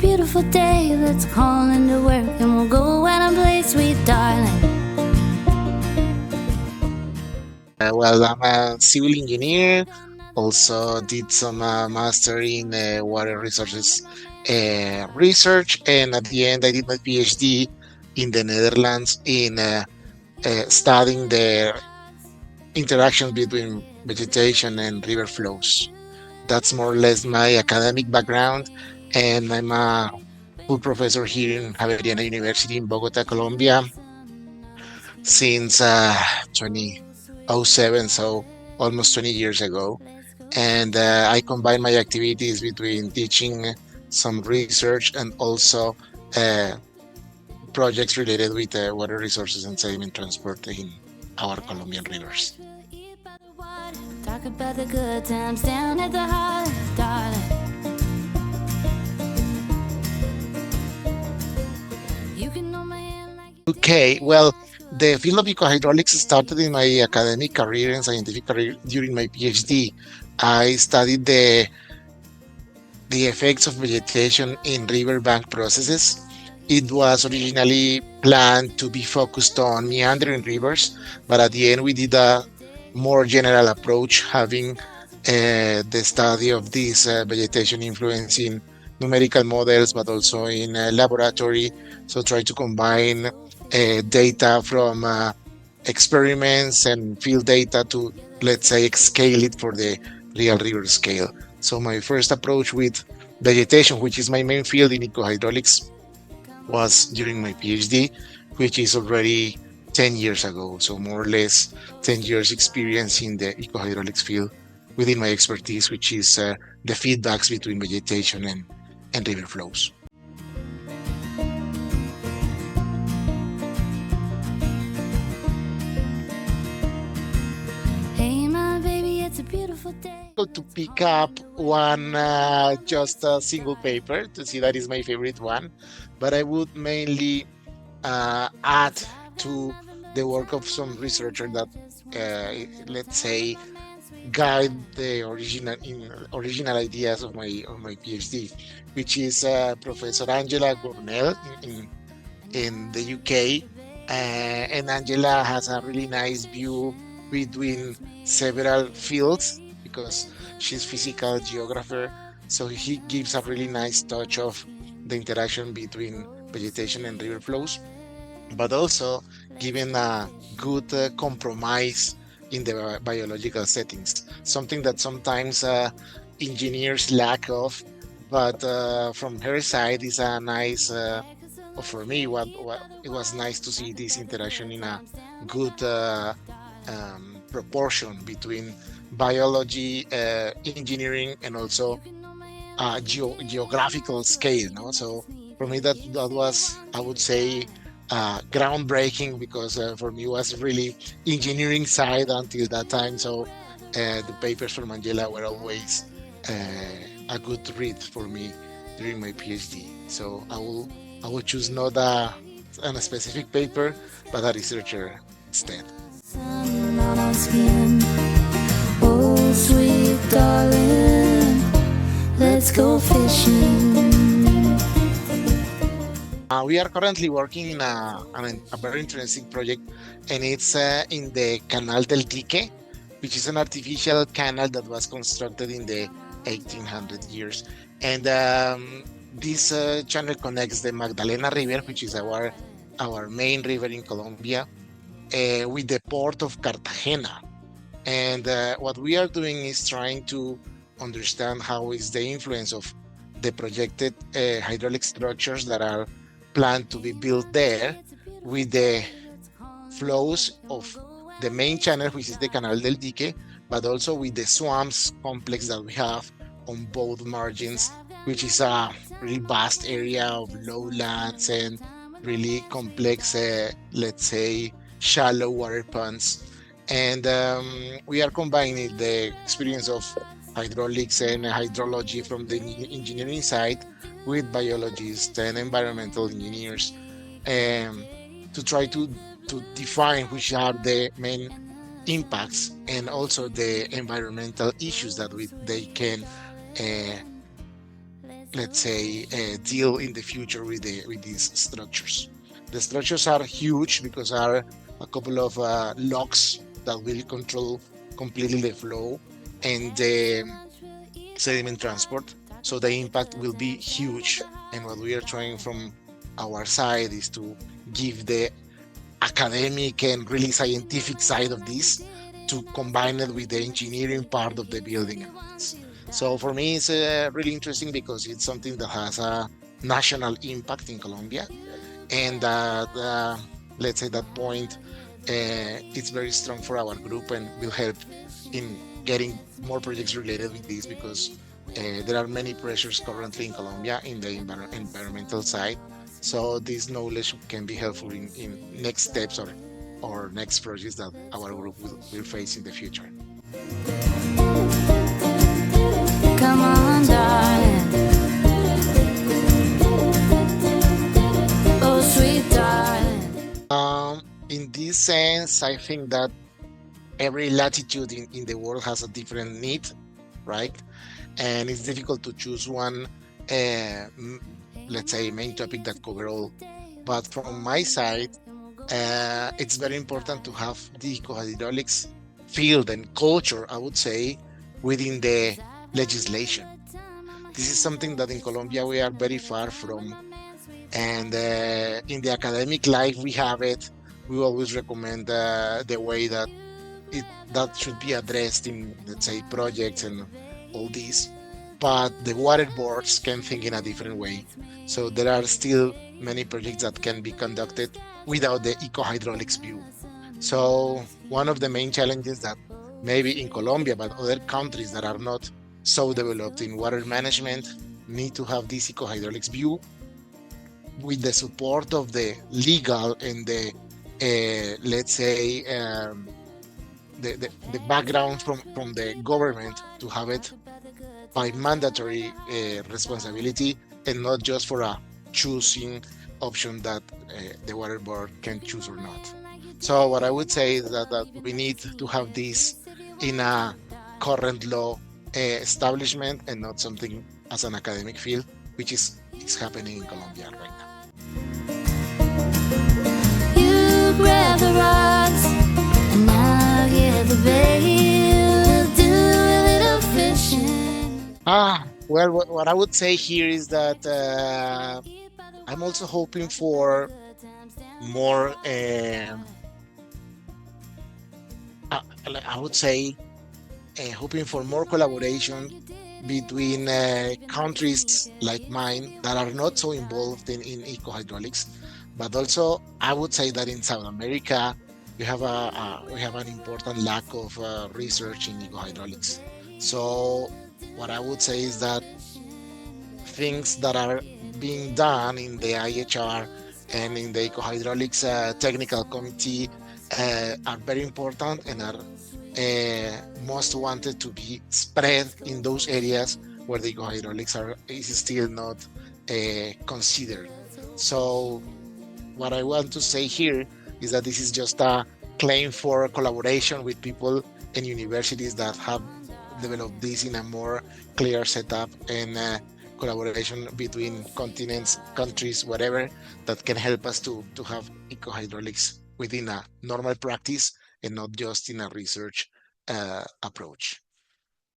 beautiful day. Let's call into work and we'll go out and play, sweet darling. Well, I'm a civil engineer. Also, did some master in water resources research, and at the end, I did my PhD in the Netherlands in studying the interaction between vegetation and river flows. That's more or less my academic background, and I'm a full professor here in Javeriana University in Bogota, Colombia, since 2007, so almost 20 years ago. And I combine my activities between teaching, some research, and also uh, projects related with water resources and sediment transport in our Colombian rivers. Talk about the good times down at the heart, darling. You can know my hand like Okay, well, the field of ecohydraulics started in my academic career and scientific career during my PhD. I studied the effects of vegetation in riverbank processes. It was originally planned to be focused on meandering rivers, but at the end we did a more general approach, having the study of this vegetation influencing numerical models, but also in laboratory. So try to combine data from experiments and field data to, let's say, scale it for the real river scale. So my first approach with vegetation, which is my main field in ecohydraulics, was during my PhD, which is already 10 years ago. So more or less 10 years experience in the ecohydraulics field within my expertise, which is the feedbacks between vegetation and river flows. hey, my baby, it's a beautiful day. To pick up one, just a single paper to see that is my favorite one, but I would mainly add to the work of some researcher that, let's say, guide the original ideas of my PhD, which is Professor Angela Gornell in the UK. And Angela has a really nice view between several fields because she's physical geographer. So he gives a really nice touch of the interaction between vegetation and river flows, but also giving a good compromise in the biological settings, something that sometimes engineers lack of. But from her side, is a nice, or for me, what it was nice to see this interaction in a good proportion between biology, engineering, and also geographical scale. No, so for me that was, I would say, groundbreaking because for me it was really engineering side until that time. So the papers from Angela were always a good read for me during my PhD. So I will choose not a specific paper, but a researcher instead. Sun on our skin. Oh, sweet darling, let's go fishing. We are currently working in a very interesting project, and it's in the Canal del Dique, which is an artificial canal that was constructed in the 1800 years. And this channel connects the Magdalena River, which is our main river in Colombia, with the port of Cartagena. And what we are doing is trying to understand how is the influence of the projected hydraulic structures that are planned to be built there with the flows of the main channel, which is the Canal del Dique, but also with the swamps complex that we have on both margins, which is a really vast area of lowlands and really complex, let's say, shallow water ponds. And we are combining the experience of hydraulics and hydrology from the engineering side with biologists and environmental engineers, um, to try to define which are the main impacts and also the environmental issues that they can uh, let's say, deal in the future with these structures. The structures are huge because are a couple of locks that will control completely the flow and the sediment transport. So the impact will be huge. And what we are trying from our side is to give the academic and really scientific side of this to combine it with the engineering part of the building and all this. So for me, it's really interesting because it's something that has a national impact in Colombia, and let's say that point, it's very strong for our group and will help in getting more projects related with this because there are many pressures currently in Colombia in the environmental side. So this knowledge can be helpful in next steps or next projects that our group will face in the future. Come on, darling. Oh, sweet darling. In this sense, I think that every latitude in the world has a different need, right? And it's difficult to choose one, let's say, main topic that cover all. But from my side, it's very important to have the ecohydraulics field and culture, I would say, within the legislation. This is something that in Colombia we are very far from. And in the academic life, we have it. We always recommend the way that that should be addressed in, let's say, projects and all these. But the water boards can think in a different way. So there are still many projects that can be conducted without the ecohydraulics view. So one of the main challenges that maybe in Colombia, but other countries that are not so developed in water management need to have this ecohydraulics view with the support of the legal and the let's say the background from the government to have it by mandatory responsibility and not just for a choosing option that the water board can choose or not. So what I would say is that we need to have this in a current law establishment and not something as an academic field, which is happening in Colombia right now. You grab the rocks, and I'll get the bait. We'll do a little fishing. Well, what I would say here is that I'm also hoping for more, I would say, hoping for more collaboration between countries like mine that are not so involved in ecohydraulics, but also I would say that in South America we have an important lack of research in ecohydraulics. So what I would say is that things that are being done in the IHR and in the ecohydraulics technical committee are very important and are most wanted to be spread in those areas where the ecohydraulics is still not considered. So what I want to say here is that this is just a claim for collaboration with people and universities that have developed this in a more clear setup and collaboration between continents, countries, whatever, that can help us to have ecohydraulics within a normal practice and not just in a research approach.